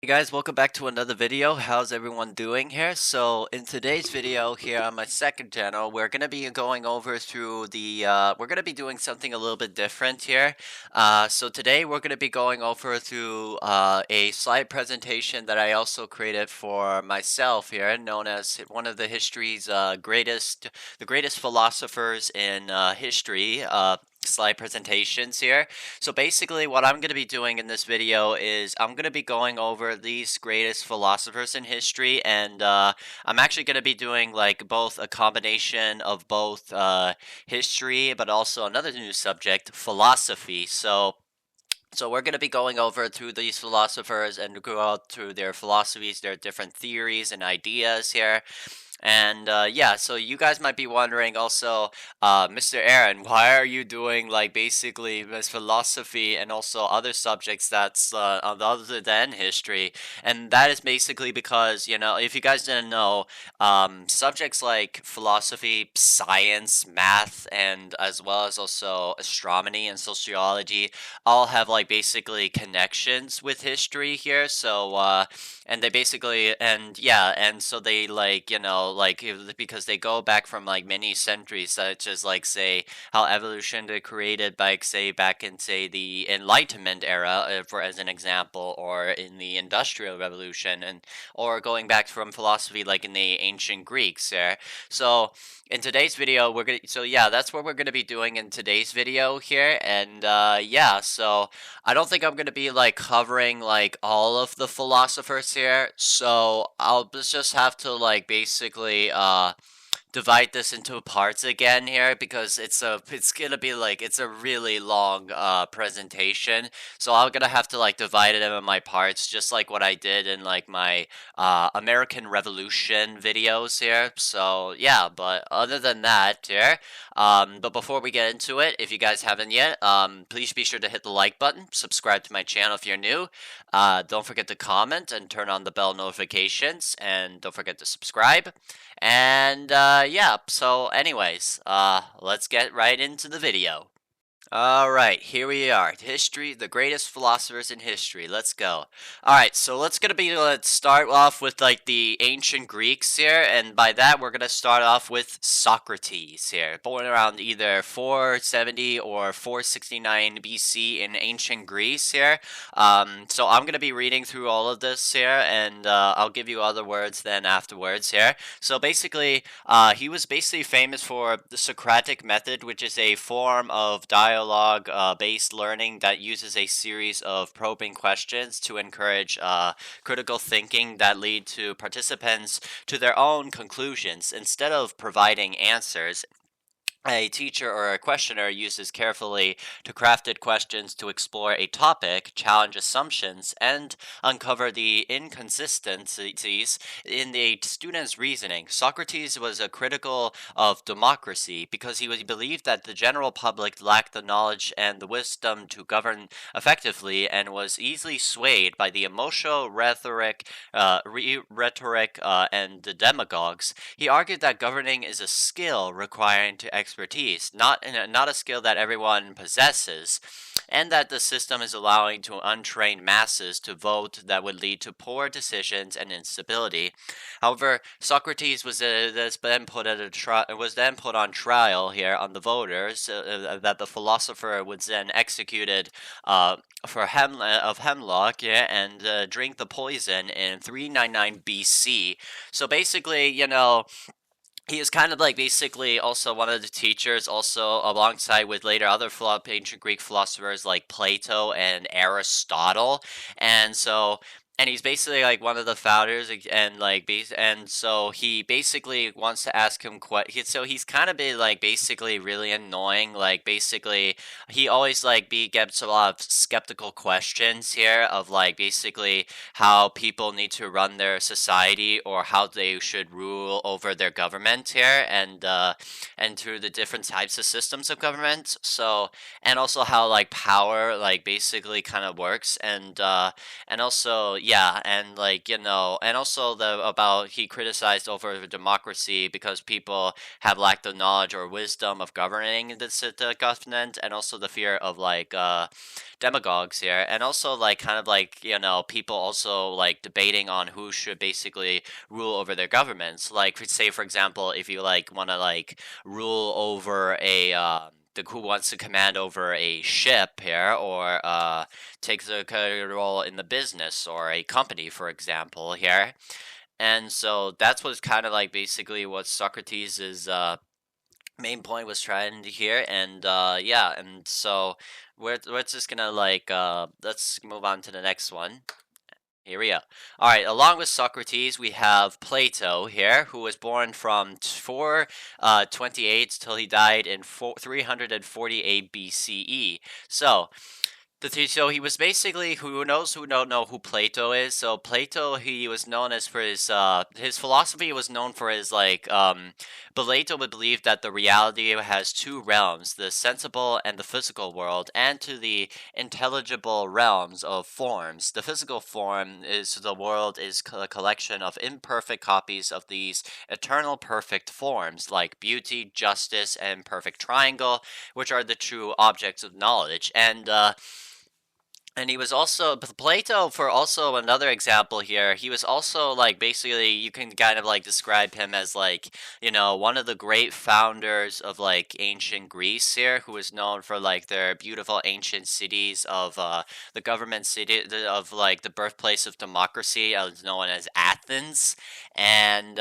Hey guys, welcome back to another video. How's everyone doing here? So in today's video here on my second channel, we're going to be going over through we're going to be doing something a little bit different here. So today we're going to be going over through a slide presentation that I also created for myself here, known as one of the history's the greatest philosophers in history. Slide presentations here. So basically what I'm going to be doing in this video is I'm going to be going over these greatest philosophers in history, and I'm actually going to be doing like both a combination of both history but also another new subject, philosophy. So we're going to be going over through these philosophers and go out through their philosophies, their different theories and ideas here. And yeah, so you guys might be wondering also, Mr. Aaron, why are you doing like basically this philosophy and also other subjects that's other than history? And that is basically because, if you guys didn't know, subjects like philosophy, science, math, and as well as also astronomy and sociology all have like basically connections with history here. And they basically, and yeah, and so they because they go back from like many centuries, such as like say how evolution they created by say back in say the Enlightenment era, for as an example, or in the Industrial Revolution, and or going back from philosophy like in the ancient Greeks there. So in today's video, that's what we're gonna be doing in today's video here, and yeah, so I don't think I'm gonna be like covering like all of the philosophers here, so I'll just have to like basically divide this into parts again here because it's gonna be like it's a really long presentation, so I'm gonna have to like divide it into my parts just like what I did in like my American Revolution videos here. So yeah, but other than that here, but before we get into it, if you guys haven't yet, please be sure to hit the like button, subscribe to my channel if you're new, don't forget to comment and turn on the bell notifications, and don't forget to subscribe. And yeah, so anyways, let's get right into the video. Alright, here we are. History, the greatest philosophers in history. Let's go. Alright, so let's start off with like the ancient Greeks here, and by that we're gonna start off with Socrates here, born around either 470 or 469 BC in ancient Greece here. So I'm gonna be reading through all of this here, and I'll give you other words then afterwards here. So basically, he was basically famous for the Socratic method, which is a form of dialogue based learning that uses a series of probing questions to encourage critical thinking that lead to participants to their own conclusions instead of providing answers. A teacher or a questioner uses carefully to crafted questions to explore a topic, challenge assumptions, and uncover the inconsistencies in the student's reasoning. Socrates was a critical of democracy because he believed that the general public lacked the knowledge and the wisdom to govern effectively and was easily swayed by the emotional rhetoric, and the demagogues. He argued that governing is a skill requiring to expertise, not a skill that everyone possesses, and that the system is allowing to untrained masses to vote that would lead to poor decisions and instability. However, Socrates was then put on trial here on the voters, that the philosopher was then executed of hemlock, yeah, and drink the poison in 399 BC. So basically, he is kind of like basically also one of the teachers, also alongside with later other ancient Greek philosophers like Plato and Aristotle, and so. And he's basically like one of the founders, and and so he basically wants to ask him so he's kind of been like basically really annoying. Like basically, he always gets a lot of skeptical questions here of like basically how people need to run their society or how they should rule over their government here, and through the different types of systems of government. So, and also how like power like basically kind of works, and also yeah, and like, and also the about he criticized over the democracy because people have lacked the knowledge or wisdom of governing the government, and also the fear of like demagogues here, and also like kind of like people also like debating on who should basically rule over their governments. Like say for example, if you like want to like rule over a the who wants to command over a ship here, or takes a role in the business or a company, for example, here. And so that's what's kind of like basically what Socrates' main point was trying to hear. And yeah, and so we're just gonna like let's move on to the next one. Here we go. All right, along with Socrates, we have Plato here, who was born from 428 till he died in 348 BCE. So, so he was basically, who knows who don't know who Plato is. So Plato, he was known as for his philosophy was known for his like Plato would believe that the reality has two realms, the sensible and the physical world, and to the intelligible realms of forms. The physical form is the world is a collection of imperfect copies of these eternal perfect forms like beauty, justice, and perfect triangle, which are the true objects of knowledge. And he was also Plato, for also another example here. He was also like basically you can kind of like describe him as like one of the great founders of like ancient Greece here, who is known for like their beautiful ancient cities of the government city of like the birthplace of democracy, as known as Athens. And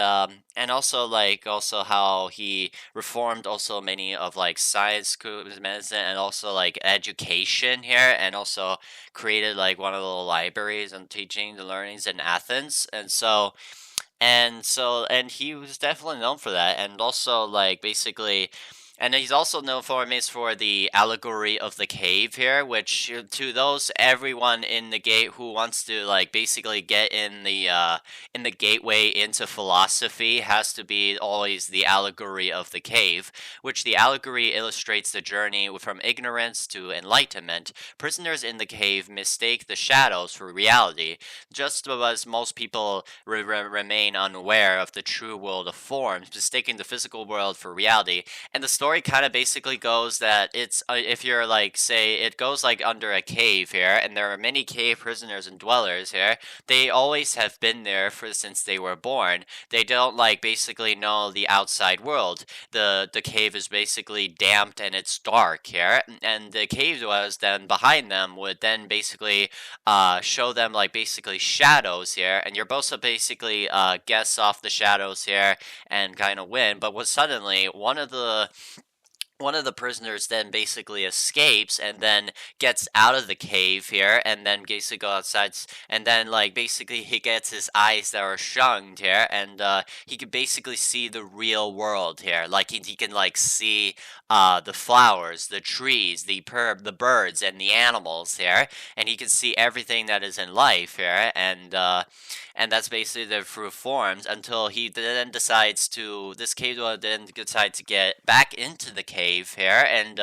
also like also how he reformed also many of like science, medicine, and also like education here, and also created like one of the libraries and teaching the learnings in Athens. And he was definitely known for that. And also like basically, and he's also known for the allegory of the cave here, which to those everyone in the gate who wants to like basically get in the gateway into philosophy has to be always the allegory of the cave, which the allegory illustrates the journey from ignorance to enlightenment. Prisoners in the cave mistake the shadows for reality, just as most people remain unaware of the true world of forms, mistaking the physical world for reality. And the story kind of basically goes that it's if you're like say it goes like under a cave here, and there are many cave prisoners and dwellers here. They always have been there for since they were born. They don't like basically know the outside world. The cave is basically damped and it's dark here, and the cave dwellers then behind them would then basically show them like basically shadows here, and you're supposed to basically guess off the shadows here and kind of win. But was suddenly one of the prisoners then basically escapes and then gets out of the cave here, and then basically go outside, and then like basically he gets his eyes that are shunned here, and he can basically see the real world here. Like he can like see the flowers, the trees, the birds, and the animals here, and he can see everything that is in life here, and that's basically the true forms, until he then decides to this cave dweller then decides to get back into the cave here, and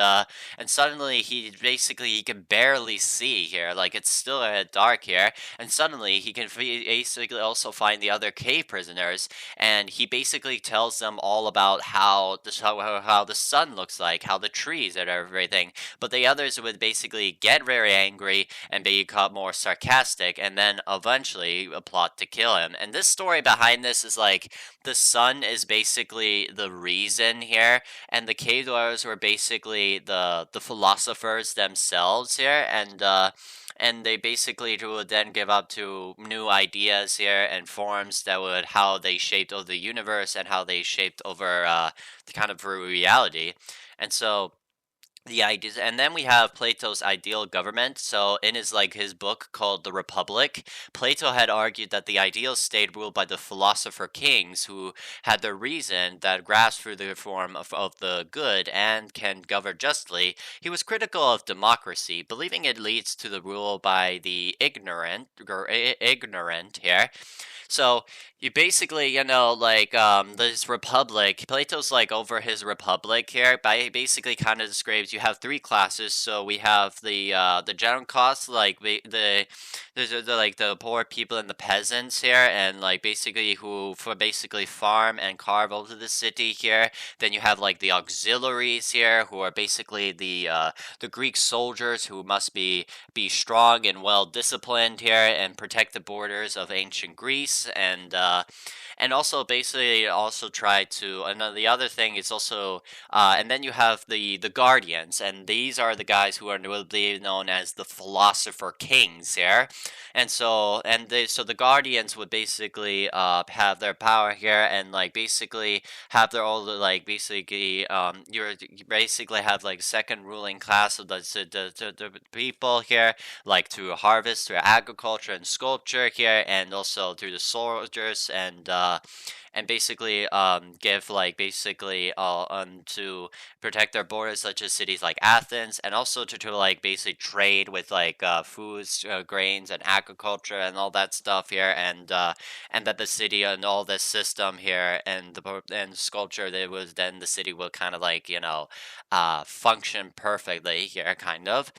suddenly he can barely see here, like it's still dark here, and suddenly he can basically also find the other cave prisoners, and he basically tells them all about how the sun looks like, how the trees and everything. But the others would basically get very angry and become more sarcastic, and then eventually plot to kill him. And this story behind this is like the sun is basically the reason here, and the cave dwellers were basically the philosophers themselves here, and they basically would then give up to new ideas here and forms that would how they shaped over the universe and how they shaped over the kind of reality. And so the ideas, and then we have Plato's ideal government. So in his book called The Republic, Plato had argued that the ideal state ruled by the philosopher kings who had the reason that grasp through the form of the good and can govern justly. He was critical of democracy, believing it leads to the rule by the ignorant here. So You basically, like this republic, Plato's like over his republic here, but basically kind of describes you have three classes. So we have the general class, like the like the poor people and the peasants here, and like basically who for basically farm and carve over the city here. Then you have like the auxiliaries here, who are basically the Greek soldiers who must be strong and well disciplined here and protect the borders of ancient Greece and also basically also try to and the other thing is also and then you have the guardians, and these are the guys who are will be known as the philosopher kings here. So the guardians would basically have their power here and like basically have their all like basically you basically have like second ruling class of the people here, like through harvest, through agriculture and sculpture here, and also through the soldiers and basically give like basically to protect their borders, such as cities like Athens, and also to like basically trade with like foods, grains, and agriculture and all that stuff here, and that the city and all this system here and and sculpture that was then the city will kind of like function perfectly here, kind of.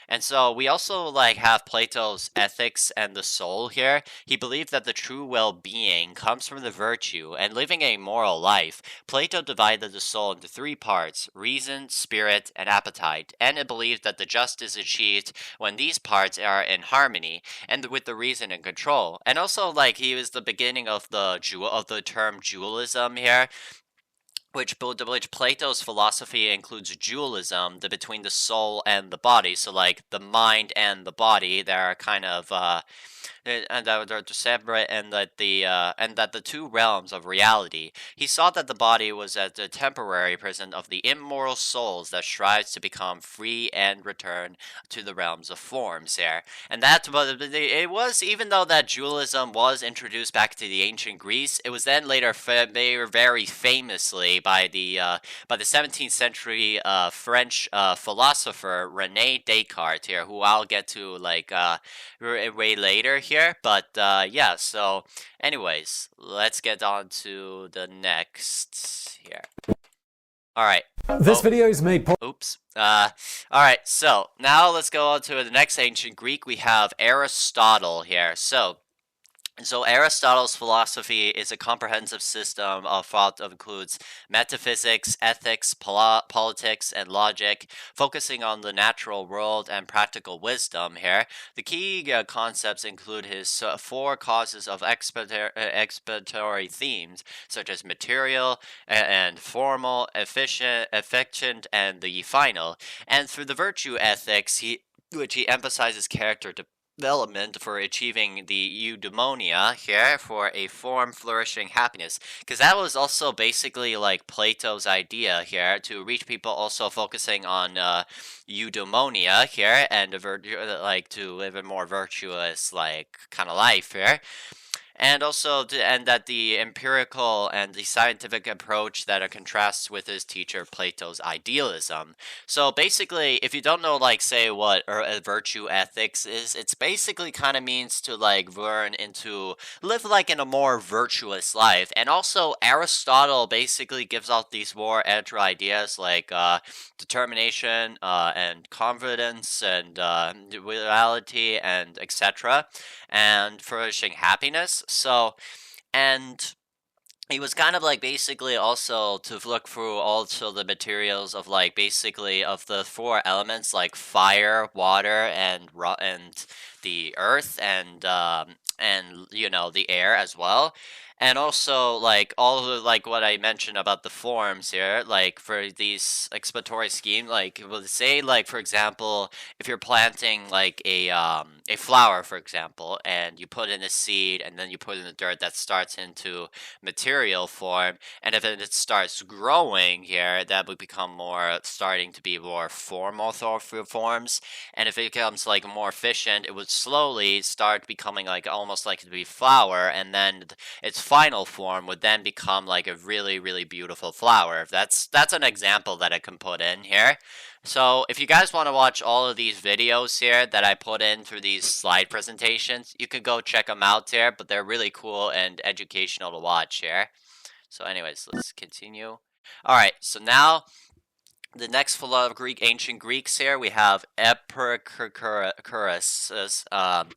And so we also like have Plato's ethics and the soul here. He believed that the true well-being comes from the virtue and living a moral life. Plato divided the soul into three parts: reason, spirit, and appetite, and it believed that the just is achieved when these parts are in harmony and with the reason and control. And also like he was the beginning of the term dualism here, which Plato's philosophy includes dualism, the between the soul and the body. So like the mind and the body, they are kind of and that they're separate, and that the two realms of reality. He saw that the body was as a temporary prison of the immoral souls that strives to become free and return to the realms of forms. There, and that's what it was. Even though that dualism was introduced back to the ancient Greece, it was then later very famously by the 17th century French philosopher Rene Descartes here, who I'll get to like way later here. But yeah, so anyways, let's get on to the next here. All right. This video is made Oops. All right. So now let's go on to the next ancient Greek. We have Aristotle here. So Aristotle's philosophy is a comprehensive system of thought that includes metaphysics, ethics, politics, and logic, focusing on the natural world and practical wisdom here. The key concepts include his four causes of explanatory themes, such as material and formal, efficient, and the final. And through the virtue ethics, which he emphasizes character development for achieving the eudaimonia here for a form flourishing happiness, because that was also basically like Plato's idea here, to reach people also focusing on eudaimonia here and like to live a more virtuous like kind of life here, and also and that the empirical and the scientific approach that contrasts with his teacher Plato's idealism. So basically, if you don't know, like, say what virtue ethics is, it's basically kind of means to like learn into live like in a more virtuous life. And also Aristotle basically gives out these more edge ideas like determination and confidence and reality and etc. and flourishing happiness. So, and he was kind of like basically also to look through also the materials of like basically of the four elements like fire, water, and the earth and the air as well. And also like all of the, like what I mentioned about the forms here, like for these exploratory scheme, like we'll say like for example, if you're planting like a flower for example, and you put in a seed and then you put in the dirt, that starts into material form, and if it starts growing here, that would become more starting to be more formal forms, and if it becomes like more efficient, it would slowly start becoming like almost like to be flour, and then its final form would then become like a really, really beautiful flower. That's an example that I can put in here. So if you guys want to watch all of these videos here that I put in through these slide presentations, you could go check them out here, but they're really cool and educational to watch here. So anyways, let's continue. All right, so now the next full of ancient Greeks here, we have Epicurus, and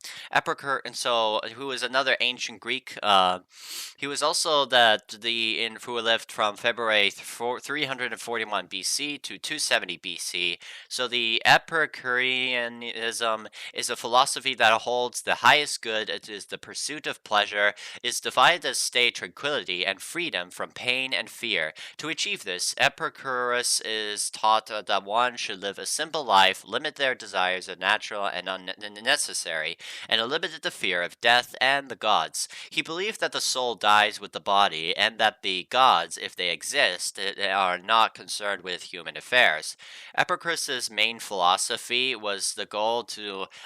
so who is another ancient Greek. He was also who lived from February 341 BC to 270 BC. So the Epicureanism is a philosophy that holds the highest good. It is the pursuit of pleasure, is defined as state tranquility and freedom from pain and fear. To achieve this, Epicurus is taught that one should live a simple life, limit their desires as natural and unnecessary, and eliminate the fear of death and the gods. He believed that the soul dies with the body, and that the gods, if they exist, are not concerned with human affairs. Epicurus's main philosophy was the goal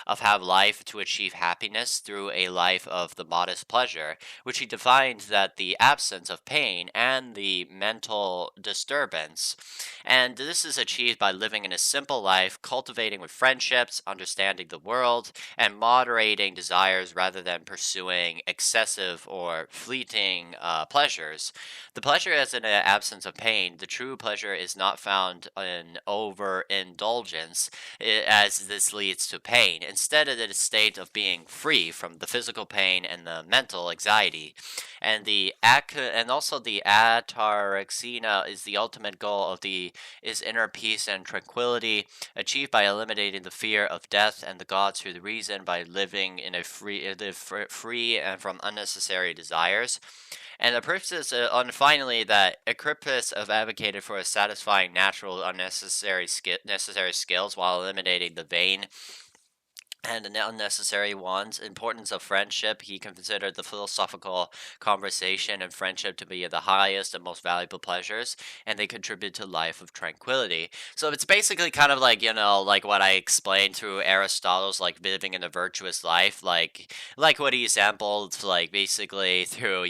of have life to achieve happiness through a life of the modest pleasure, which he defined that the absence of pain and the mental disturbance. And this is achieved by living in a simple life, cultivating with friendships, understanding the world, and moderating desires rather than pursuing excessive or fleeting pleasures. The pleasure is in an absence of pain. The true pleasure is not found in overindulgence, as this leads to pain. Instead, it is a state of being free from the physical pain and the mental anxiety. And also the ataraxina is the ultimate goal of is inner peace and tranquility, achieved by eliminating the fear of death and the gods through the reason by living in a free and from unnecessary desires. And the purpose is, finally, that Epicurus advocated for a satisfying natural necessary skills while eliminating the vain and the unnecessary ones. Importance of friendship. He considered the philosophical conversation and friendship to be the highest and most valuable pleasures, and they contribute to life of tranquility. So it's basically kind of like, like what I explained through Aristotle's, like living in a virtuous life, like what he sampled, like basically through,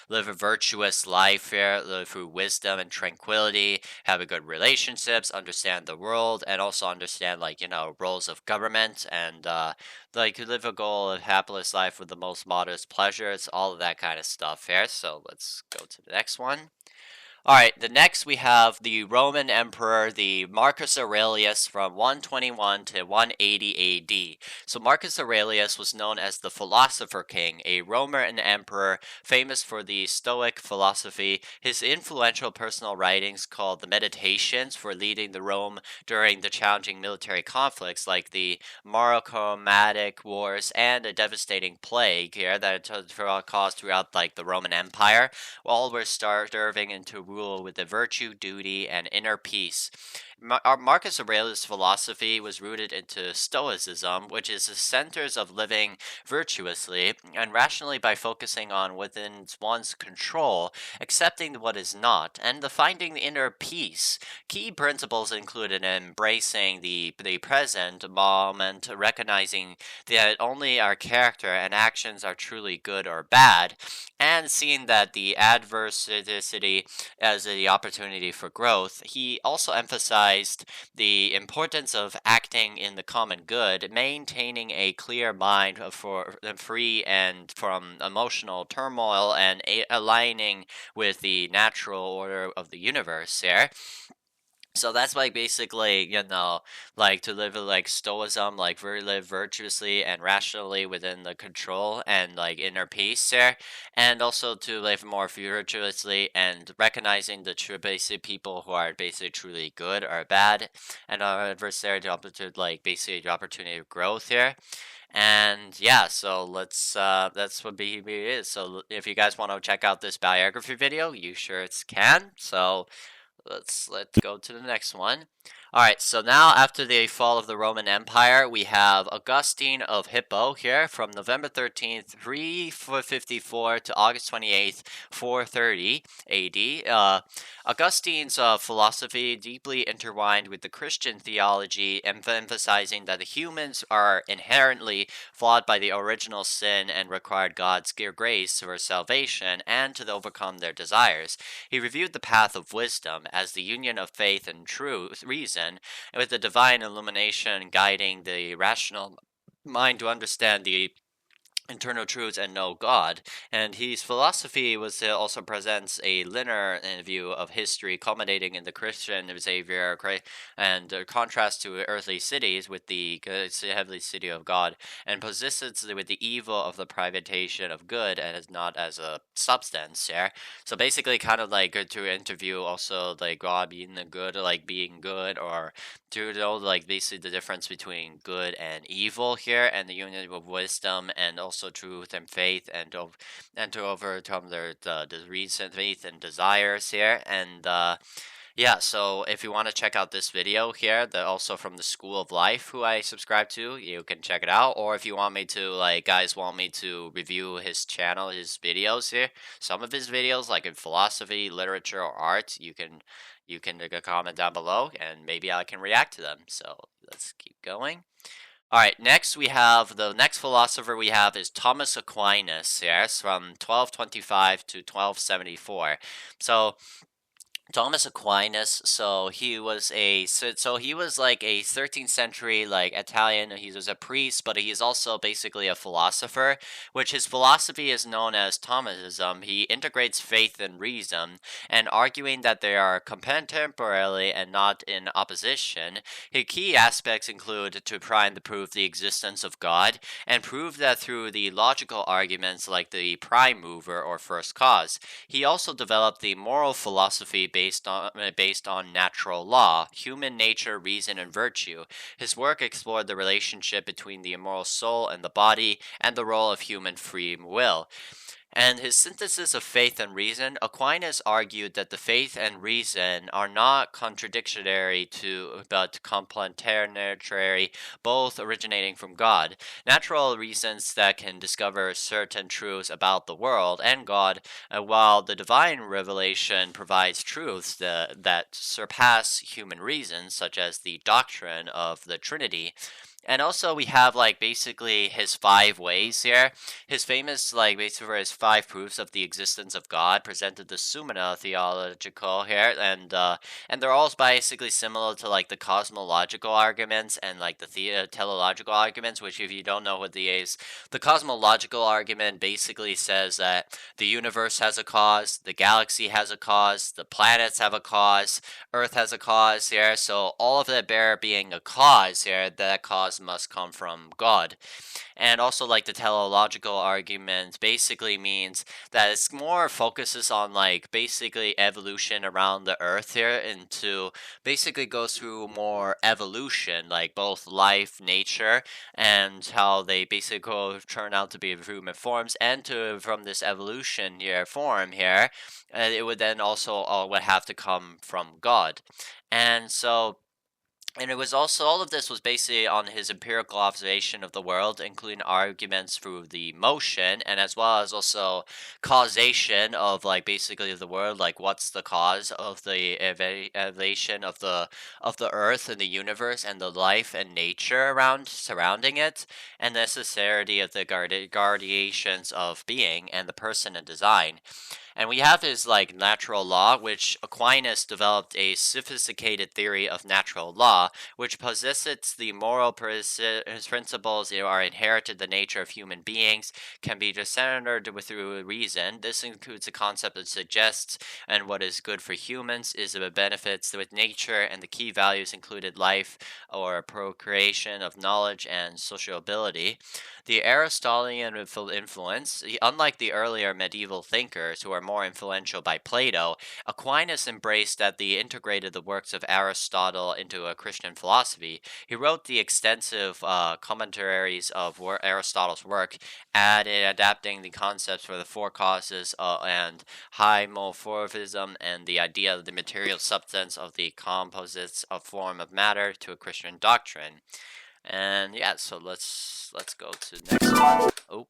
live a virtuous life here, live through wisdom and tranquility, have a good relationships, understand the world, and also understand, like, roles of government, and like live a goal of happiness life with the most modest pleasures, all of that kind of stuff here. So let's go to the next one. All right, the next we have the Roman Emperor, the Marcus Aurelius from 121 to 180 AD. So Marcus Aurelius was known as the Philosopher King, a Roman emperor famous for the Stoic philosophy. His influential personal writings called the Meditations for leading the Rome during the challenging military conflicts like the Monochromatic Wars and a devastating plague here that caused throughout like the Roman Empire. All were starving into rule with the virtue, duty, and inner peace. Marcus Aurelius' philosophy was rooted into Stoicism, which is the centers of living virtuously and rationally by focusing on within one's control, accepting what is not, and finding the inner peace. Key principles included embracing the present moment, recognizing that only our character and actions are truly good or bad, and seeing that the adversity as the opportunity for growth. He also emphasized the importance of acting in the common good, maintaining a clear mind for free and from emotional turmoil, and aligning with the natural order of the universe here. So that's like basically, like to live like stoicism, like live virtuously and rationally within the control and like inner peace there, and also to live more virtuously and recognizing the true basic people who are basically truly good or bad, and our adversary to like basically the opportunity of growth here. And yeah, so that's what BB is. So if you guys want to check out this biography video, you sure can. So let's go to the next one. All right, so now after the fall of the Roman Empire, we have Augustine of Hippo here from November 13th, 354 to August 28th, 430 AD. Augustine's philosophy deeply intertwined with the Christian theology, emphasizing that the humans are inherently flawed by the original sin and required God's grace for salvation and to overcome their desires. He reviewed the path of wisdom as the union of faith and truth, reason, with the divine illumination guiding the rational mind to understand the internal truths and know God. And his philosophy was also presents a linear view of history, culminating in the Christian Savior and contrast to earthly cities with the heavenly city of God, and possesses with the evil of the privatization of good and as not as a substance. Yeah, so basically, kind of like to interview also like God being the good, like being good, or to know like basically the difference between good and evil here, and the union of wisdom and also truth and faith, and to overcome the reason, faith, and desires here. And yeah, so if you want to check out this video here, that also from the School of Life, who I subscribe to, you can check it out. Or if you want me to, like, guys want me to review his channel, his videos here, some of his videos, like in philosophy, literature, or art, you can comment down below, and maybe I can react to them. So let's keep going. All right, next we have the next philosopher we have is Thomas Aquinas, yes, from 1225 to 1274. So Thomas Aquinas, so he was like a 13th century like Italian. He was a priest, but he's also basically a philosopher, which his philosophy is known as Thomism. He integrates faith and reason, and arguing that they are contemporary and not in opposition. His key aspects include to try and prove the existence of God, and prove that through the logical arguments like the prime mover or first cause. He also developed the moral philosophy based on natural law, human nature, reason, and virtue. His work explored the relationship between the immortal soul and the body, and the role of human free will. And his synthesis of faith and reason, Aquinas argued that the faith and reason are not contradictory to, but complementary, both originating from God. Natural reasons that can discover certain truths about the world and God, while the divine revelation provides truths that surpass human reason, such as the doctrine of the Trinity. And also we have like basically his five ways here. His famous like basically for his five proofs of the existence of God presented the Summa theological here, and they're all basically similar to like the cosmological arguments and like the teleological arguments. Which, if you don't know what the cosmological argument basically says that the universe has a cause, the galaxy has a cause, the planets have a cause, Earth has a cause here. So all of that bear being a cause here, that cause must come from God. And also like the teleological argument basically means that it's more focuses on like basically evolution around the earth here, and to basically go through more evolution, like both life, nature, and how they basically turn out to be human forms, and to from this evolution here form here, it would then also would have to come from God. And so, and it was also all of this was basically on his empirical observation of the world, including arguments through the motion, and as well as also causation of like basically the world, like what's the cause of the elevation of the earth and the universe and the life and nature around surrounding it, and necessity of the guardians of being and the person and design. And we have his like natural law, which Aquinas developed a sophisticated theory of natural law, which posits the moral principles are inherited the nature of human beings, can be discerned through reason. This includes a concept that suggests and what is good for humans is the benefits with nature, and the key values included life or procreation of knowledge and sociability. The Aristotelian influence, unlike the earlier medieval thinkers who are more influential by Plato, Aquinas embraced that they integrated the works of Aristotle into a Christian philosophy. He wrote the extensive commentaries of Aristotle's work, adapting the concepts for the four causes and homomorphism and the idea of the material substance of the composites of form of matter to a Christian doctrine. And yeah, so let's go to the next one. Oh.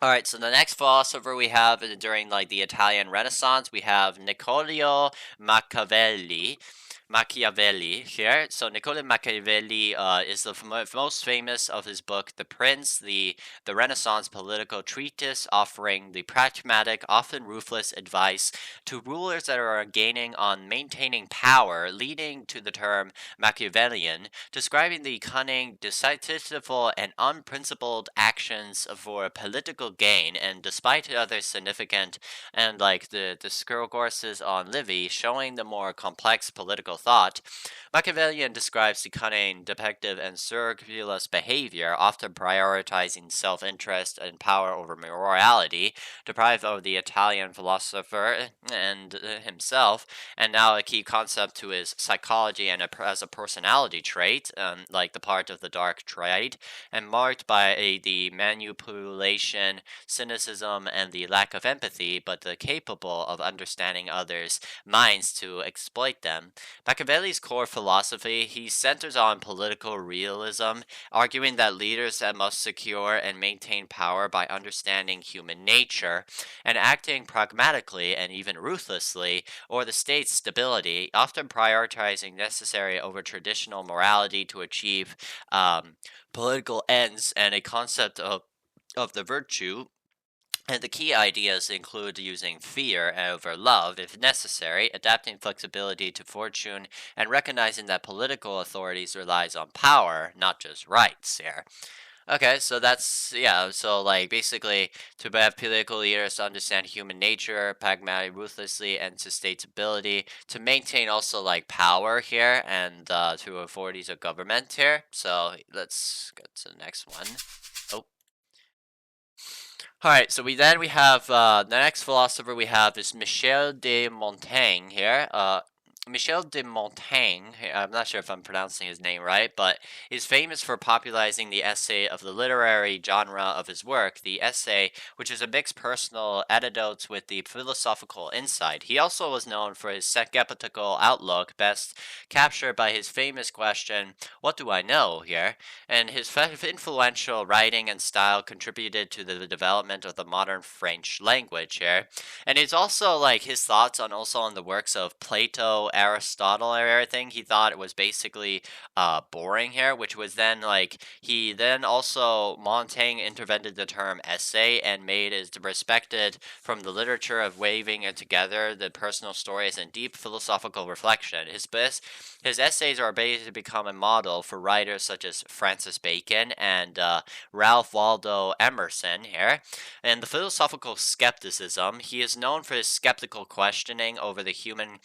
All right, so the next philosopher we have during like the Italian Renaissance, we have Niccolò Machiavelli here. So Niccolò Machiavelli is the most famous of his book, The Prince, the Renaissance political treatise offering the pragmatic, often ruthless advice to rulers that are gaining on maintaining power, leading to the term Machiavellian, describing the cunning, decisive, and unprincipled actions for political gain. And despite other significant and like the discourses on Livy showing the more complex political thought, Machiavellian describes the cunning, defective, and scrupulous behavior, often prioritizing self-interest and power over morality, deprived of the Italian philosopher and himself, and now a key concept to his psychology and as a personality trait, like the part of the dark trait, and marked by the manipulation, cynicism, and the lack of empathy, but capable of understanding others' minds to exploit them. Machiavelli's core philosophy, he centers on political realism, arguing that leaders must secure and maintain power by understanding human nature and acting pragmatically and even ruthlessly, or the state's stability, often prioritizing necessary over traditional morality to achieve political ends, and a concept of the virtue. And the key ideas include using fear over love if necessary, adapting flexibility to fortune, and recognizing that political authorities relies on power, not just rights here. Okay, so that's, yeah, so like basically to have political leaders to understand human nature, pragmatic, ruthlessly, and to stability, to maintain also like power here and to authorities of government here. So let's go to the next one. Oh. All right, so we have the next philosopher we have is Michel de Montaigne here. Michel de Montaigne, I'm not sure if I'm pronouncing his name right, but he's famous for popularizing the essay of the literary genre of his work, the essay, which is a mixed personal anecdotes with the philosophical insight. He also was known for his skeptical outlook, best captured by his famous question, "What do I know?" here, and his influential writing and style contributed to the development of the modern French language here. And it's also like his thoughts on the works of Plato, Aristotle, and everything. He thought it was basically boring here, which was then like he then also Montaigne invented the term essay and made it respected from the literature of weaving it together the personal stories and deep philosophical reflection. His essays are based to become a model for writers such as Francis Bacon and Ralph Waldo Emerson here. And the philosophical skepticism, he is known for his skeptical questioning over the human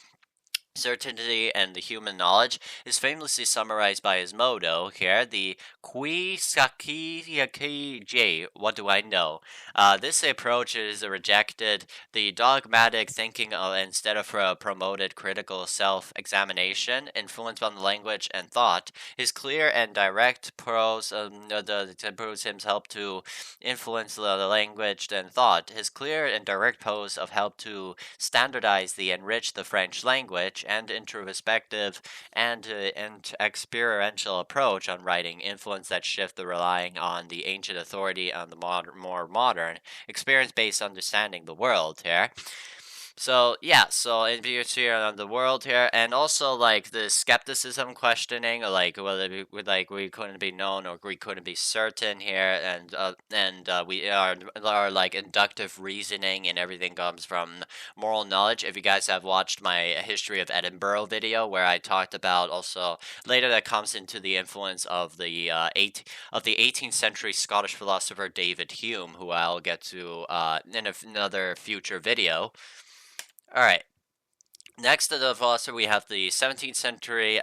certainty and the human knowledge, is famously summarized by his motto here, the qui sapienti, what do I know? This approach is rejected the dogmatic thinking instead of promoted critical self-examination, influenced by the language and thought. His clear and direct prose help to influence the language and thought. His clear and direct prose have helped to standardize the enrich the French language and introspective and experiential approach on writing influence that shift the relying on the ancient authority on the more modern experience-based understanding the world here. So yeah, so in here on the world here, and also like the skepticism questioning, like whether we couldn't be known or we couldn't be certain here, and we are like inductive reasoning and everything comes from moral knowledge. If you guys have watched my history of Edinburgh video, where I talked about also later that comes into the influence of the 18th century Scottish philosopher David Hume, who I'll get to in another future video. All right. Next to the philosopher, we have the 17th century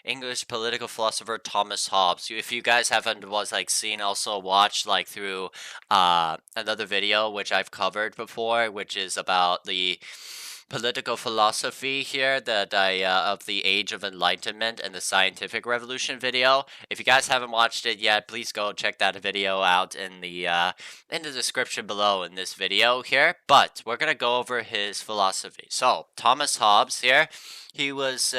English political philosopher Thomas Hobbes. If you guys haven't was like seen, also watched like through another video which I've covered before, which is about the political philosophy here that I of the Age of Enlightenment and the Scientific Revolution video. If you guys haven't watched it yet, please go check that video out in the description below in this video here. But we're gonna go over his philosophy. So Thomas Hobbes here. He was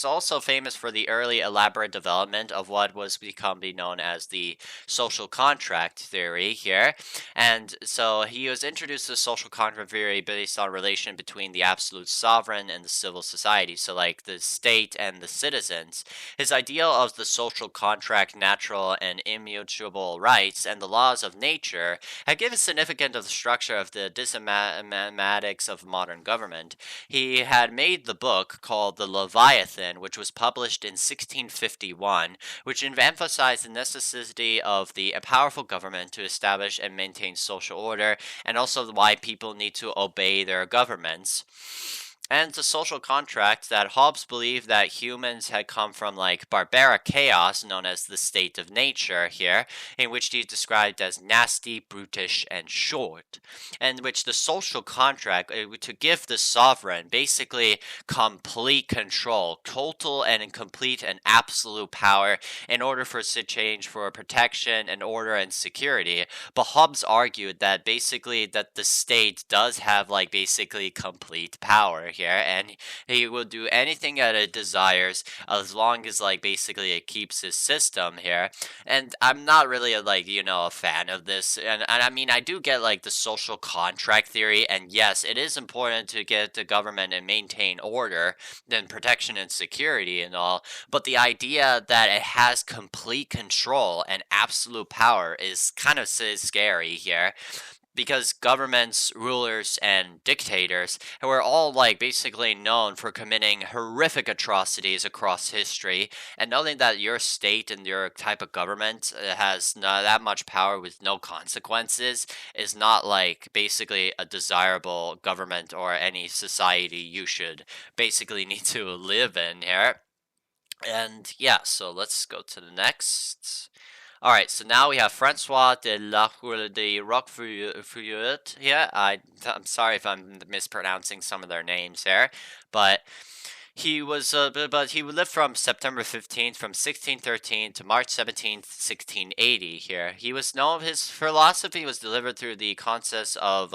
also famous for the early elaborate development of what was become known as the social contract theory here. And so he was introduced to social contract theory based on relation between the absolute sovereign and the civil society, so like the state and the citizens. His ideal of the social contract, natural and immutable rights, and the laws of nature had given significance of the structure of the mathematics of modern government. He had made the book called The Leviathan, which was published in 1651, which emphasized the necessity of the powerful government to establish and maintain social order, and also why people need to obey their governments. And the social contract that Hobbes believed that humans had come from like barbaric chaos known as the state of nature here, in which he described as nasty, brutish, and short, and which the social contract to give the sovereign basically complete control, total and complete and absolute power in order for it to change for protection and order and security. But Hobbes argued that basically that the state does have like basically complete power here, and he will do anything that it desires as long as like basically it keeps his system here. And I'm not really a fan of this, and I mean I do get like the social contract theory, and yes, it is important to get the government and maintain order and protection and security and all, but the idea that it has complete control and absolute power is kind of scary here, because governments, rulers, and dictators were all like basically known for committing horrific atrocities across history, and knowing that your state and your type of government has not that much power with no consequences is not like basically a desirable government or any society you should basically need to live in here. And yeah, so let's go to the next. All right, so now we have Francois de Roquefoucauld here. I'm sorry if I'm mispronouncing some of their names here, but he lived from September 15th, from 1613 to March 17th, 1680 here. He was known, his philosophy was delivered through the concepts of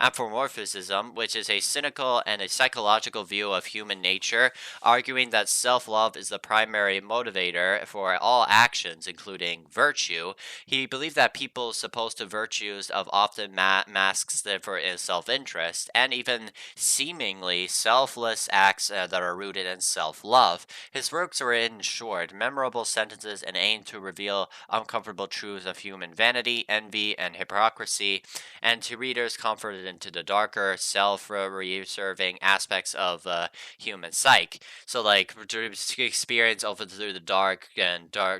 anthropomorphism, which is a cynical and a psychological view of human nature, arguing that self-love is the primary motivator for all actions, including virtue. He believed that people's supposed to virtues of often masks them for self-interest, and even seemingly selfless acts that are rooted in self-love. His works are in short, memorable sentences and aim to reveal uncomfortable truths of human vanity, envy, and hypocrisy, and to readers comforted into the darker, self-reserving aspects of human psyche. So, like, to experience over through the dark,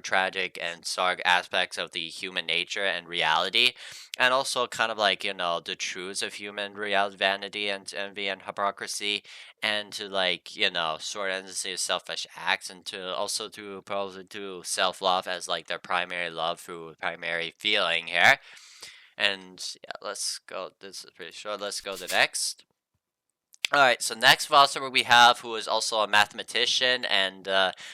tragic, and stark aspects of the human nature and reality, and also kind of like the truths of human reality, vanity, and envy, and hypocrisy, and to like sort of say selfish acts, and to also to probably do self-love as like their primary love through primary feeling here. And yeah, let's go, this is pretty short, let's go to next. Alright, so next philosopher we have, who is also a mathematician, and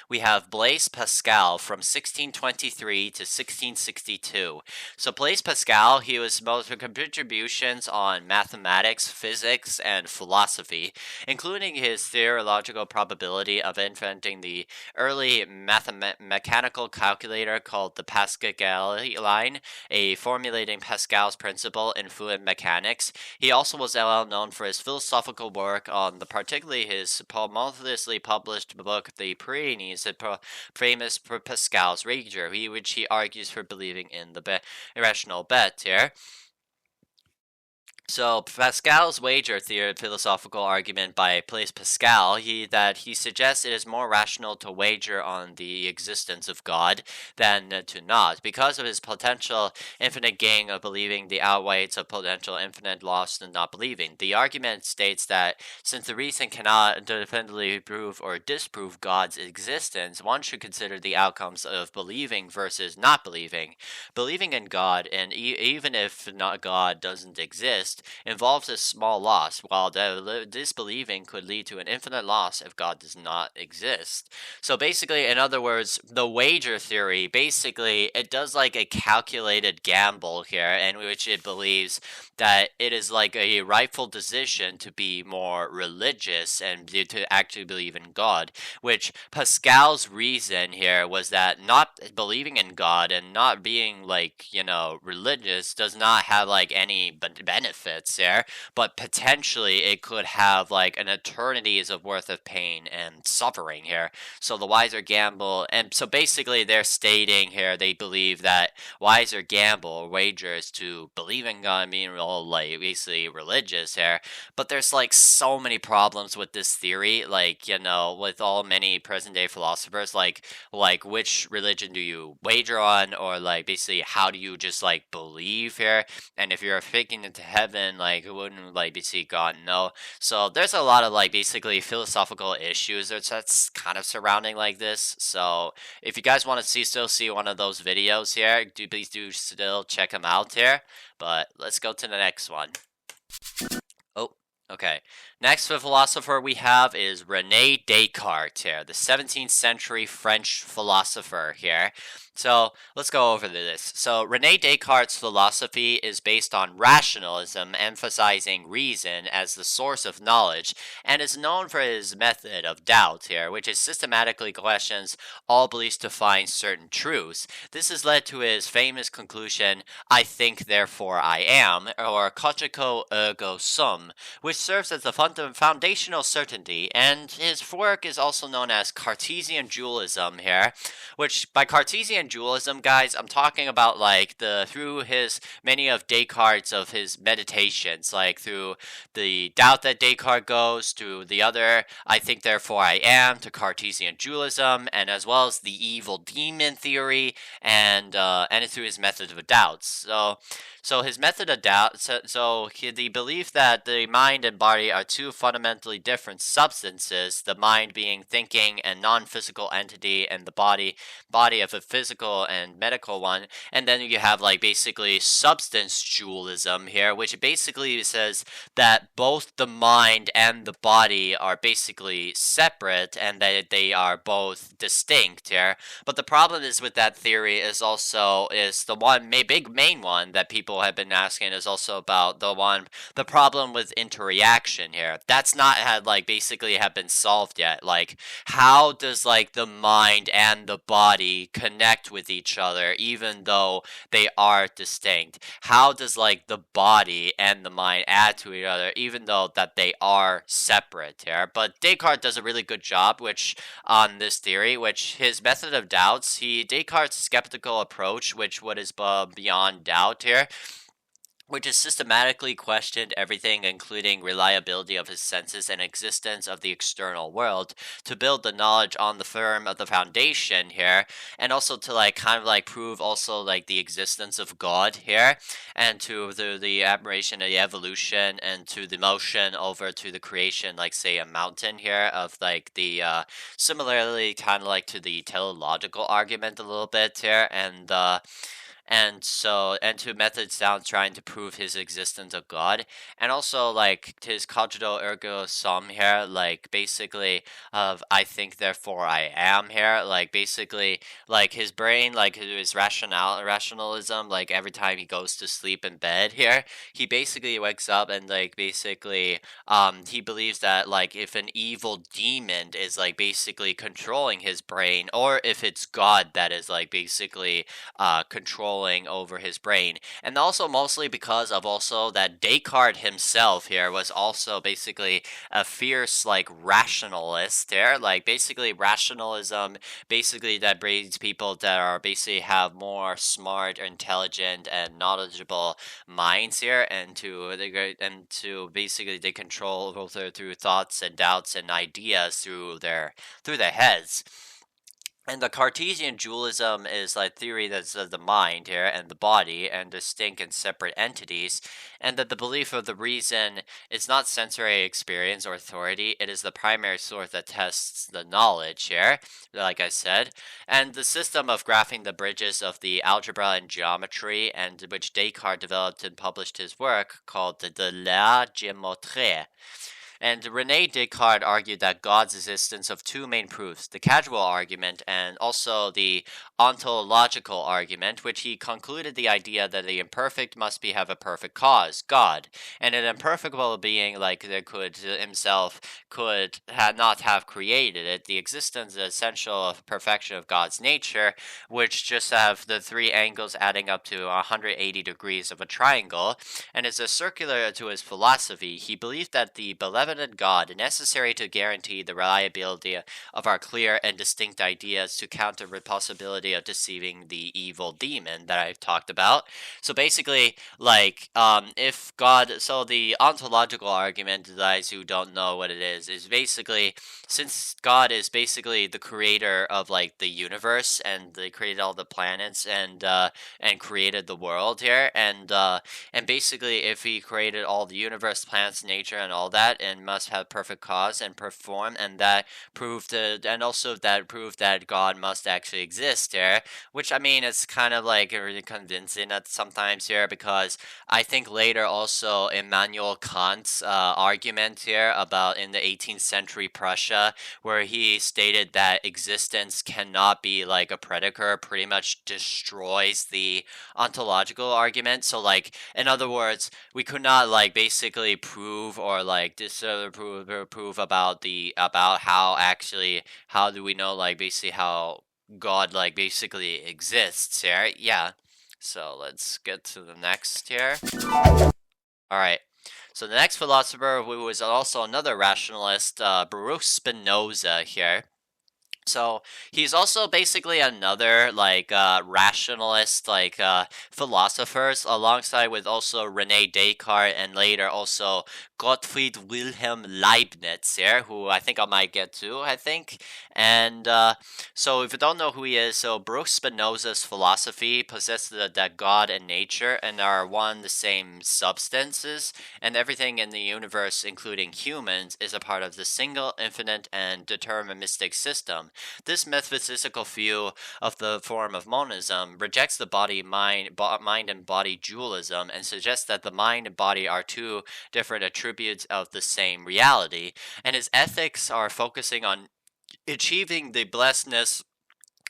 we have Blaise Pascal from 1623 to 1662. So Blaise Pascal, he was most of contributions on mathematics, physics, and philosophy, including his theoretical probability of inventing the early mechanical calculator called the Pascaline line, a formulating Pascal's principle in fluid mechanics. He also was well known for his philosophical work on particularly his posthumously published book, The Pyrenees, famous for Pascal's wager, which he argues for believing in the irrational bet here. So Pascal's wager theory philosophical argument by Blaise Pascal, he suggests it is more rational to wager on the existence of God than to not, because of his potential infinite gain of believing the outweighs of potential infinite loss in not believing. The argument states that since the reason cannot definitively prove or disprove God's existence, one should consider the outcomes of believing versus not believing. Believing in God, and even if not God doesn't exist, involves a small loss, while the disbelieving could lead to an infinite loss if God does not exist. So basically, in other words, the wager theory, basically, it does like a calculated gamble here, in which it believes that it is like a rightful decision to be more religious and to actually believe in God, which Pascal's reason here was that not believing in God and not being like, religious does not have like any benefits there, but potentially it could have like an eternity's of worth of pain and suffering here. So the wiser gamble, and so basically they're stating here they believe that wiser gamble or wagers to believe in God, being all like basically religious here. But there's like so many problems with this theory, like with all many present day philosophers, like which religion do you wager on, or like basically how do you just like believe here, and if you're faking into heaven, like wouldn't like basically God know? So there's a lot of like basically philosophical issues that's kind of surrounding like this. So if you guys want to still see one of those videos here, please do still check them out here. But let's go to the next one. Oh, okay. Next philosopher we have is René Descartes here, the 17th century French philosopher here. So let's go over this. So René Descartes' philosophy is based on rationalism, emphasizing reason as the source of knowledge, and is known for his method of doubt here, which is systematically questions all beliefs to find certain truths. This has led to his famous conclusion, "I think, therefore I am," or "Cogito ergo sum," which serves as the foundational certainty, and his work is also known as Cartesian dualism here, which by Cartesian dualism, guys, I'm talking about like through his many of Descartes of his meditations, like through the doubt that Descartes goes to the other, "I think, therefore I am," to Cartesian dualism, and as well as the evil demon theory, and through his method of doubts. So his method of doubt, the belief that the mind and body are two fundamentally different substances, the mind being thinking and non-physical entity, and the body of a physical and medical one. And then you have like basically substance dualism here, which basically says that both the mind and the body are basically separate and that they are both distinct here. But the problem is with that theory is the one big main one that people have been asking is also about the problem with interaction here. That's not had like basically have been solved yet. Like how does like the mind and the body connect with each other even though they are distinct? How does like the body and the mind add to each other even though that they are separate here? But Descartes does a really good job which on this theory, which his method of doubts, Descartes' skeptical approach, which what is beyond doubt here, which has systematically questioned everything, including reliability of his senses and existence of the external world, to build the knowledge on the firm of the foundation here, and also to like kind of like prove also like the existence of God here, and to the admiration of the evolution, and to the motion over to the creation, like say a mountain here of like the similarly kind of like to the teleological argument a little bit here, and to methods down trying to prove his existence of God, and also like his cogito ergo sum here, like basically of "I think, therefore I am" here, like basically like his brain, like his rationalism, like every time he goes to sleep in bed here, he basically wakes up and like basically he believes that like if an evil demon is like basically controlling his brain, or if it's God that is like basically controlling controlling over his brain. And also mostly because of also that Descartes himself here was also basically a fierce like rationalist there. Like basically rationalism basically that breeds people that are basically have more smart, intelligent, and knowledgeable minds here, and to basically they control both through thoughts and doubts and ideas through their heads. And the Cartesian dualism is like theory that's of the mind here and the body and distinct and separate entities, and that the belief of the reason is not sensory experience or authority, it is the primary source that tests the knowledge here, like I said, and the system of graphing the bridges of the algebra and geometry, and which Descartes developed and published his work called the La Géométrie. And Rene Descartes argued that God's existence of two main proofs, the causal argument and also the ontological argument, which he concluded the idea that the imperfect must have a perfect cause, God, and an imperfect being like that could himself not have created it. The existence is essential of perfection of God's nature, which just have the three angles adding up to 180 degrees of a triangle, and is a circular to his philosophy. He believed that the benevolent God necessary to guarantee the reliability of our clear and distinct ideas to counter the possibility of deceiving the evil demon that I've talked about. So basically, like, if God, so the ontological argument, to guys who don't know what it is basically, since God is basically the creator of like the universe and they created all the planets and created the world here, and basically if he created all the universe, planets, nature, and all that, and must have perfect cause and perform, and that proved and also that proved that God must actually exist here, which I mean it's kind of like really convincing at sometimes here, because I think later also Immanuel Kant's argument here about in the 18th century Prussia, where he stated that existence cannot be like a predicate, pretty much destroys the ontological argument. So like in other words, we could not like basically prove or like disprove about how do we know like basically how God like basically exists here. Yeah. So let's get to the next here. All right. So the next philosopher, who was also another rationalist, Baruch Spinoza here. So he's also basically another like rationalist, like philosophers, alongside with also Rene Descartes and later also Gottfried Wilhelm Leibniz here, who I think I might get to, I think. And so if you don't know who he is, so Baruch Spinoza's philosophy possesses that God and nature and are one the same substances, and everything in the universe, including humans, is a part of the single, infinite, and deterministic system. This metaphysical view of the form of monism rejects the mind and body dualism and suggests that the mind and body are two different attributes of the same reality, and his ethics are focusing on achieving the blessedness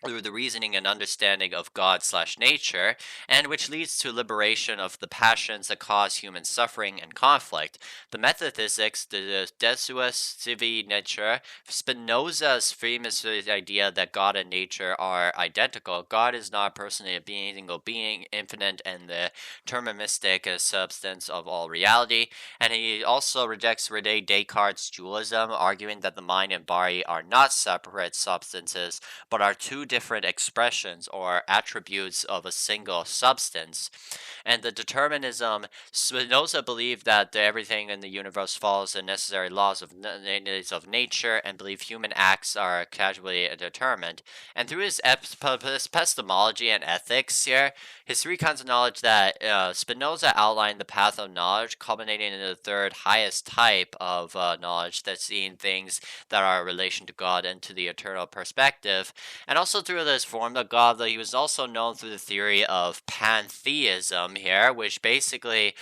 through the reasoning and understanding of God/nature, and which leads to liberation of the passions that cause human suffering and conflict. The metaphysics, the deus sive nature, Spinoza's famous idea that God and nature are identical. God is not personally a single being, infinite, and the deterministic substance of all reality. And he also rejects Rene Descartes' dualism, arguing that the mind and body are not separate substances, but are two different expressions or attributes of a single substance. And the determinism, Spinoza believed that everything in the universe follows the necessary laws of nature, and believed human acts are causally determined. And through his epistemology and ethics here, his three kinds of knowledge that Spinoza outlined the path of knowledge, culminating in the third highest type of knowledge, that's seeing things that are in relation to God and to the eternal perspective. And also through this form of God, he was also known through the theory of pantheism here, which basically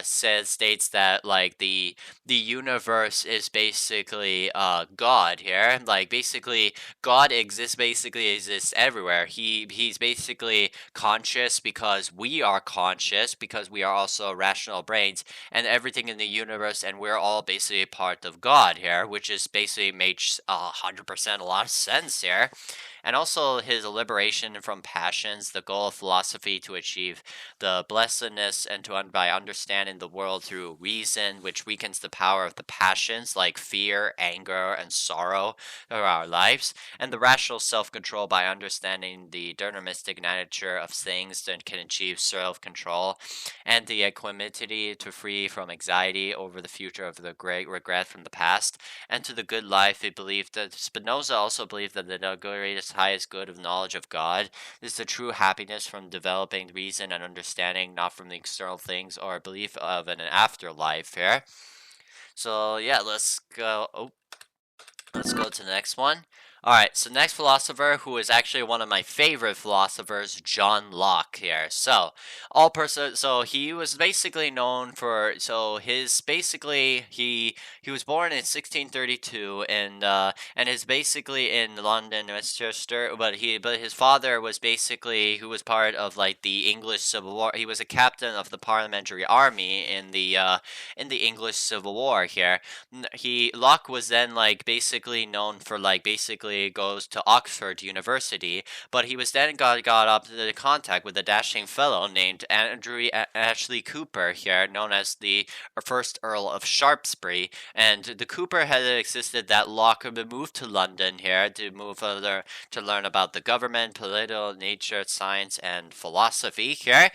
states that like the universe is basically God here. Like basically God exists everywhere. He's basically conscious because we are conscious, because we are also rational brains, and everything in the universe, and we're all basically part of God here, which is basically makes 100% a lot of sense here. And also also his liberation from passions, the goal of philosophy to achieve the blessedness and by understanding the world through reason, which weakens the power of the passions like fear, anger, and sorrow of our lives, and the rational self-control by understanding the deterministic nature of things that can achieve self-control, and the equanimity to free from anxiety over the future of the great regret from the past, and to the good life. He believed that Spinoza also believed that the greatest, highest good of knowledge of God is the true happiness from developing reason and understanding, not from the external things or belief of an afterlife here. So yeah, let's go. Let's go to the next one. All right, so next philosopher, who is actually one of my favorite philosophers, John Locke here. So he was basically known for, he was born in 1632 and is basically in London, Westchester, but his father was basically, who was part of like the English Civil War. He was a captain of the Parliamentary Army in the English Civil War here. Locke was then like basically known for like basically goes to Oxford University, but he was then got up into contact with a dashing fellow named Andrew Ashley Cooper here, known as the first Earl of Shaftesbury. And the Cooper had existed that Locke moved to London here to move further to learn about the government, political nature, science, and philosophy here.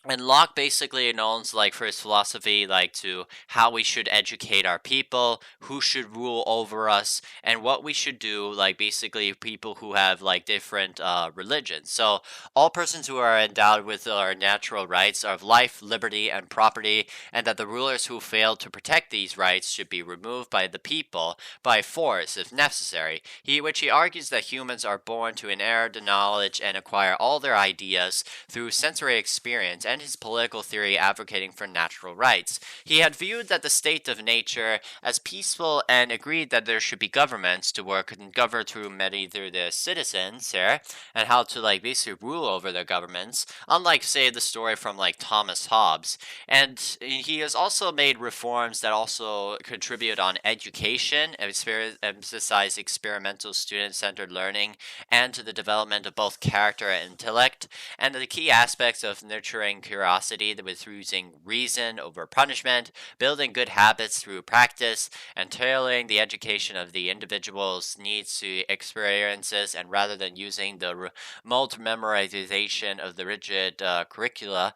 And Locke basically knows like for his philosophy like to how we should educate our people, who should rule over us, and what we should do, like basically people who have like different religions. So all persons who are endowed with our natural rights of life, liberty, and property, and that the rulers who fail to protect these rights should be removed by the people by force if necessary. Which he argues that humans are born to inherit the knowledge and acquire all their ideas through sensory experience, and his political theory advocating for natural rights. He had viewed that the state of nature as peaceful and agreed that there should be governments to work and govern through the citizens here, and how to like basically rule over their governments, unlike say the story from like Thomas Hobbes. And he has also made reforms that also contribute on education, emphasize experimental student-centered learning, and to the development of both character and intellect, and the key aspects of nurturing curiosity with using reason over punishment, building good habits through practice, and tailoring the education of the individual's needs to experiences, and rather than using the remote memorization of the rigid curricula.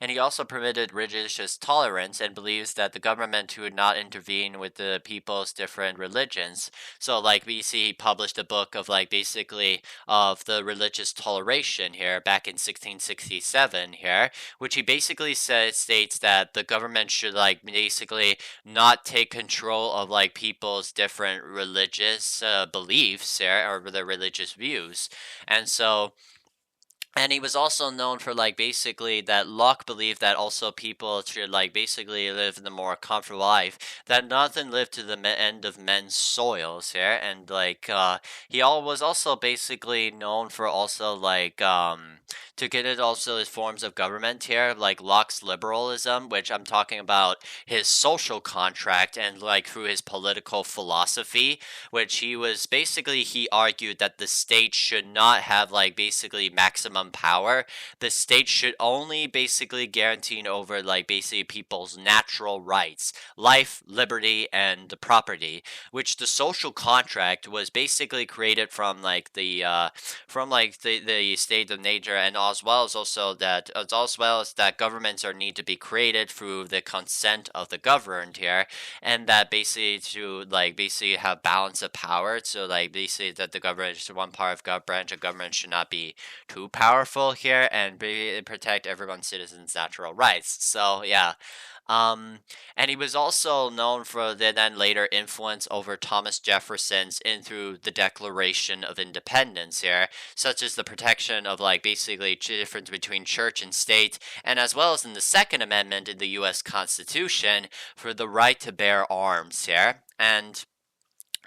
And he also permitted religious tolerance and believes that the government would not intervene with the people's different religions. So like we see he published a book of like basically of the religious toleration here back in 1667 here, which he basically states that the government should like basically not take control of like people's different religious beliefs or their religious views. And he was also known for like basically that Locke believed that also people should like basically live in a more comfortable life, that nothing lived to the end of men's soils here. And he was also basically known for also to get it also his forms of government here, like Locke's liberalism, which I'm talking about his social contract, and like through his political philosophy, which he argued that the state should not have like basically maximum power. The state should only basically guarantee over like basically people's natural rights, life, liberty, and property, which the social contract was basically created from the state of nature, and as well as that governments are need to be created through the consent of the governed here, and that basically to like basically have balance of power. So like basically that the government, one part of branch of government should not be too powerful here, and protect everyone's citizens' natural rights. So yeah. And he was also known for the then later influence over Thomas Jefferson's in through the Declaration of Independence here, such as the protection of like basically difference between church and state, and as well as in the Second Amendment in the U.S. Constitution for the right to bear arms here. And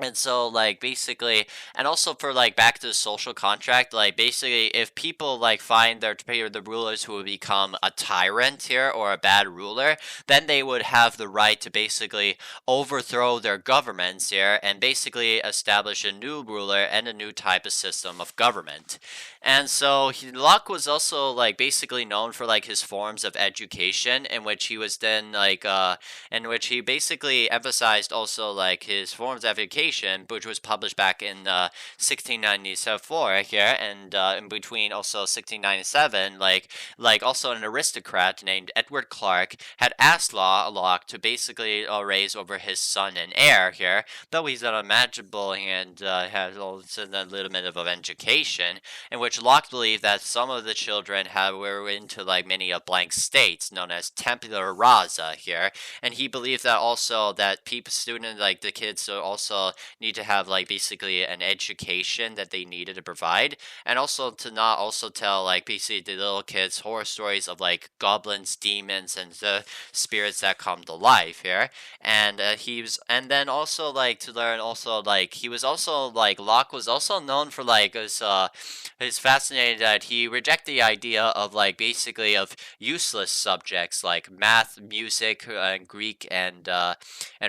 And so, like, basically, and also for like back to the social contract, like, basically, if people like find the rulers who would become a tyrant here or a bad ruler, then they would have the right to basically overthrow their governments here and basically establish a new ruler and a new type of system of government. And so Locke was also like basically known for like his forms of education, in which he was then like in which he basically emphasized also like his forms of education, which was published back in 1694 here, and in between also 1697, like also an aristocrat named Edward Clarke had asked Locke to basically raise over his son and heir here, though he's unimaginable and has also a little bit of an education, in which Locke believed that some of the children were into like many of blank states known as tabula rasa here, and he believed that also that people students like the kids also need to have like basically an education that they needed to provide, and also to not also tell like basically the little kids horror stories of like goblins, demons, and the spirits that come to life here. And and then also like to learn also like he was also like Locke was also known for like his fascinating that he rejected the idea of like basically of useless subjects like math, music, and Greek, and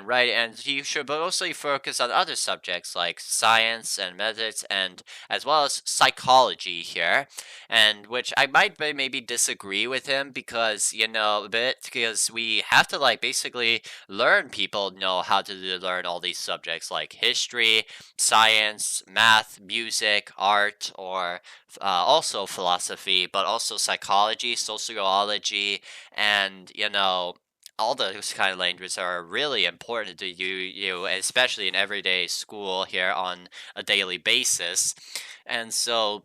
writing, and he should mostly focus on other subjects like science and methods, and as well as psychology here, and which I might maybe disagree with him because a bit because we have to like basically learn people know how to learn all these subjects like history, science, math, music, art, or also philosophy, but also psychology, sociology, and all those kind of languages are really important to you, especially in everyday school here on a daily basis. And so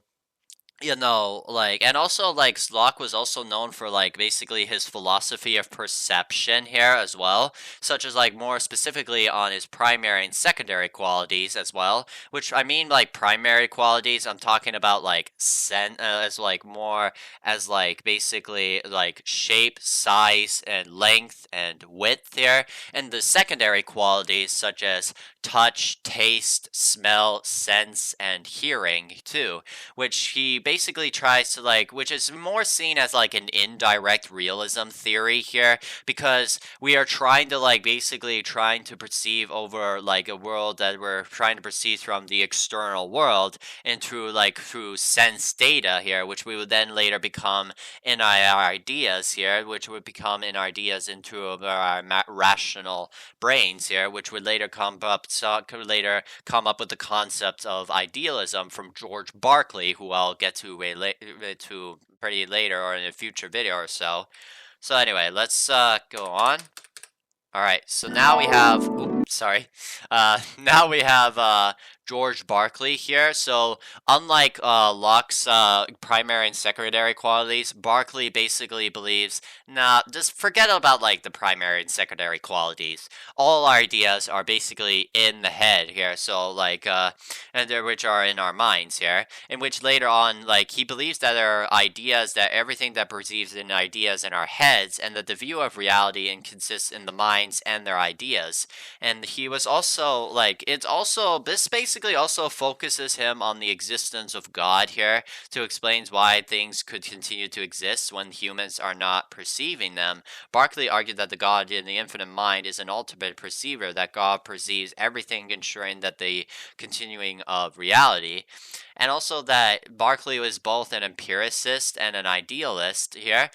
like, and also, like, Locke was also known for, like, basically his philosophy of perception here as well, such as, like, more specifically on his primary and secondary qualities as well, which I mean, like, primary qualities, I'm talking about, like, as, like, more as, like, basically, like, shape, size, and length, and width here, and the secondary qualities, such as touch, taste, smell, sense, and hearing, too, which he basically tries to like, which is more seen as like an indirect realism theory here, because we are trying to like basically trying to perceive over like a world that we're trying to perceive from the external world into like through sense data here, which we would then later become in our ideas here, which would become in ideas into our rational brains here, which would later could later come up with the concept of idealism from George Berkeley, who I'll get to to pretty later or in a future video or so. So anyway, let's go on. All right, so now we have. Oops, sorry. Now we have George Berkeley here. So unlike Locke's primary and secondary qualities, Berkeley basically believes, nah, just forget about like the primary and secondary qualities. All our ideas are basically in the head here. So like, which are in our minds here. In which later on, like he believes that there are ideas, that everything that perceives in ideas in our heads, and that the view of reality consists in the minds and their ideas. And he was also like, this basically also focuses him on the existence of God here to explain why things could continue to exist when humans are not perceiving them. Berkeley argued that the God in the infinite mind is an ultimate perceiver, that God perceives everything, ensuring that the continuing of reality. And also that Berkeley was both an empiricist and an idealist here,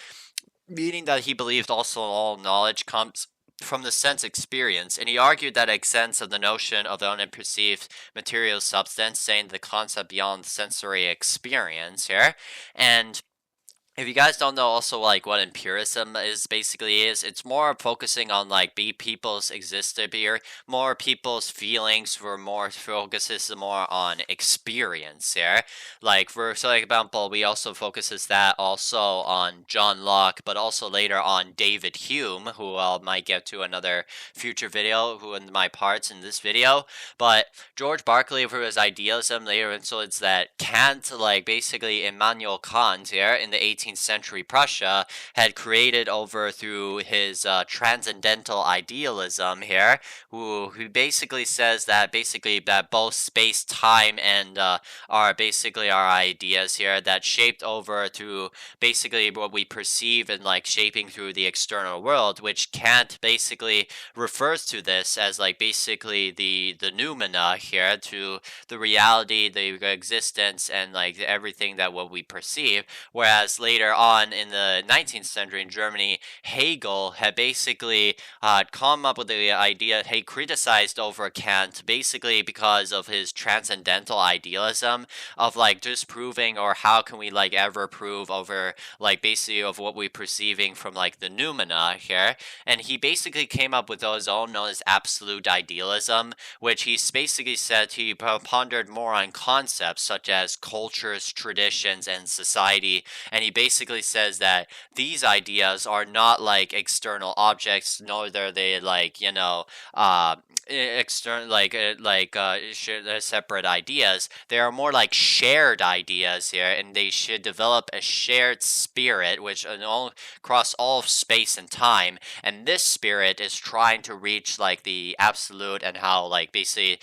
meaning that he believed also all knowledge comes from the sense experience, and he argued that a sense of the notion of the unperceived material substance, saying the concept beyond sensory experience here. And if you guys don't know also like what empiricism is, it's more focusing on like people's existence here, more people's feelings, for more focuses more on experience here. Like for example, we also focuses that also on John Locke, but also later on David Hume, who I might get to another future video, who in my parts in this video. But George Berkeley for his idealism later influenced that Kant, like basically Immanuel Kant here in the 18th 19th century Prussia had created over through his transcendental idealism here, who basically says that both space, time, and are basically our ideas here that shaped over through basically what we perceive and like shaping through the external world, which Kant basically refers to this as like basically the noumena here, to the reality, the existence, and like everything that what we perceive. Whereas later on in the 19th century in Germany, Hegel had basically come up with the idea. He criticized over Kant basically because of his transcendental idealism of like disproving, or how can we like ever prove over like basically of what we're perceiving from like the noumena here. And he basically came up with his own known as absolute idealism, which he basically said he pondered more on concepts such as cultures, traditions, and society. And he basically says that these ideas are not like external objects, nor are they like, external separate ideas. They are more like shared ideas here, and they should develop a shared spirit which across all of space and time. And this spirit is trying to reach like the absolute, and how like basically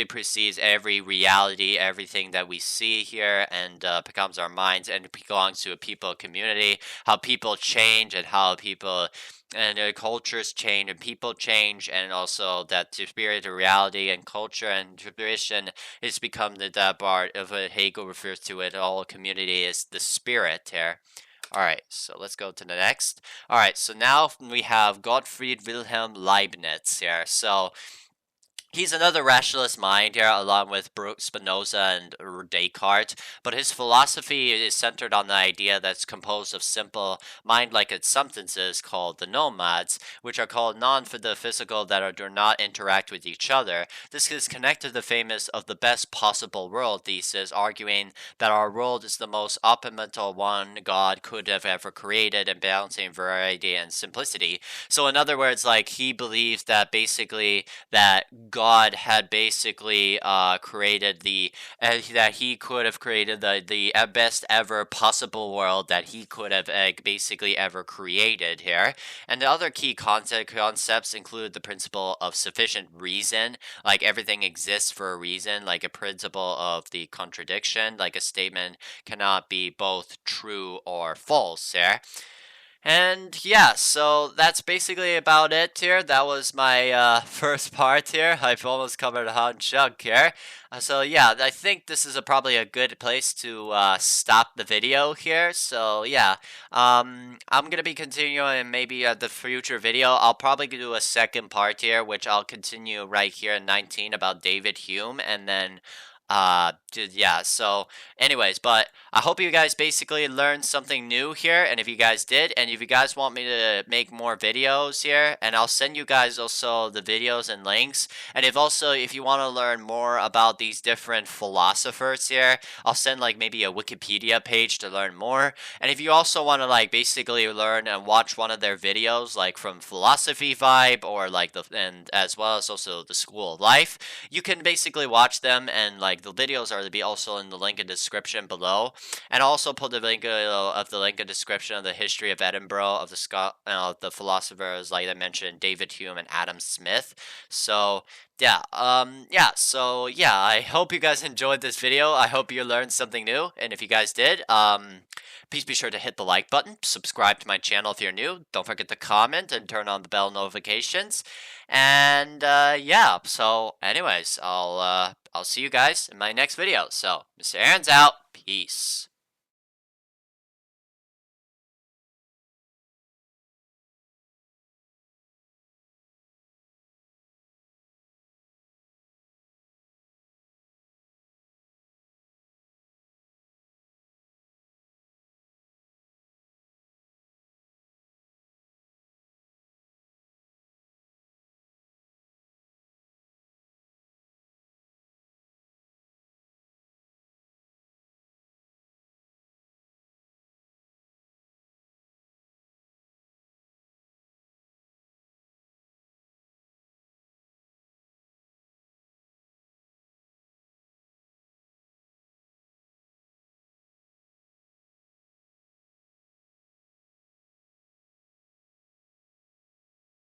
precedes every reality, everything that we see here, and becomes our minds, and belongs to a people community. How people change, and how people and cultures change, and people change, and also that the spirit of reality and culture and tradition has become that part of what Hegel refers to it. All community is the spirit here. Alright, so let's go to the next. Alright, so now we have Gottfried Wilhelm Leibniz here. So he's another rationalist mind here, along with Spinoza and Descartes, but his philosophy is centered on the idea that's composed of simple mind-like substances called the nomads, which are called non-physical, that do not interact with each other. This is connected to the famous of the best possible world thesis, arguing that our world is the most optimal one God could have ever created, and balancing variety and simplicity. So in other words, like, he believes that basically that God had basically created that he could have created the best ever possible world that he could have basically ever created here. And the other key concepts include the principle of sufficient reason, like everything exists for a reason, like a principle of the contradiction, like a statement cannot be both true or false here. And yeah, so that's basically about it here. That was my first part here. I've almost covered a hot chunk here. So yeah, I think this is probably a good place to stop the video here. So yeah, I'm gonna be continuing maybe at the future video. I'll probably do a second part here, which I'll continue right here in 19 about David Hume, and then yeah, so anyways, but I hope you guys basically learned something new here, and if you guys did, and if you guys want me to make more videos here, and I'll send you guys also the videos and links. And if you want to learn more about these different philosophers here, I'll send like maybe a Wikipedia page to learn more. And if you also want to like basically learn and watch one of their videos, like from Philosophy Vibe, or like and as well as also the School of Life, you can basically watch them, and like the videos are to be also in the link in the description below. And I'll also put the link of the link in description of the history of Edinburgh of the philosophers, like I mentioned, David Hume and Adam Smith. So yeah, I hope you guys enjoyed this video. I hope you learned something new, and if you guys did, please be sure to hit the like button, subscribe to my channel if you're new, don't forget to comment and turn on the bell notifications. And yeah, so anyways, I'll see you guys in my next video. So Mr. Airon's out. Peace.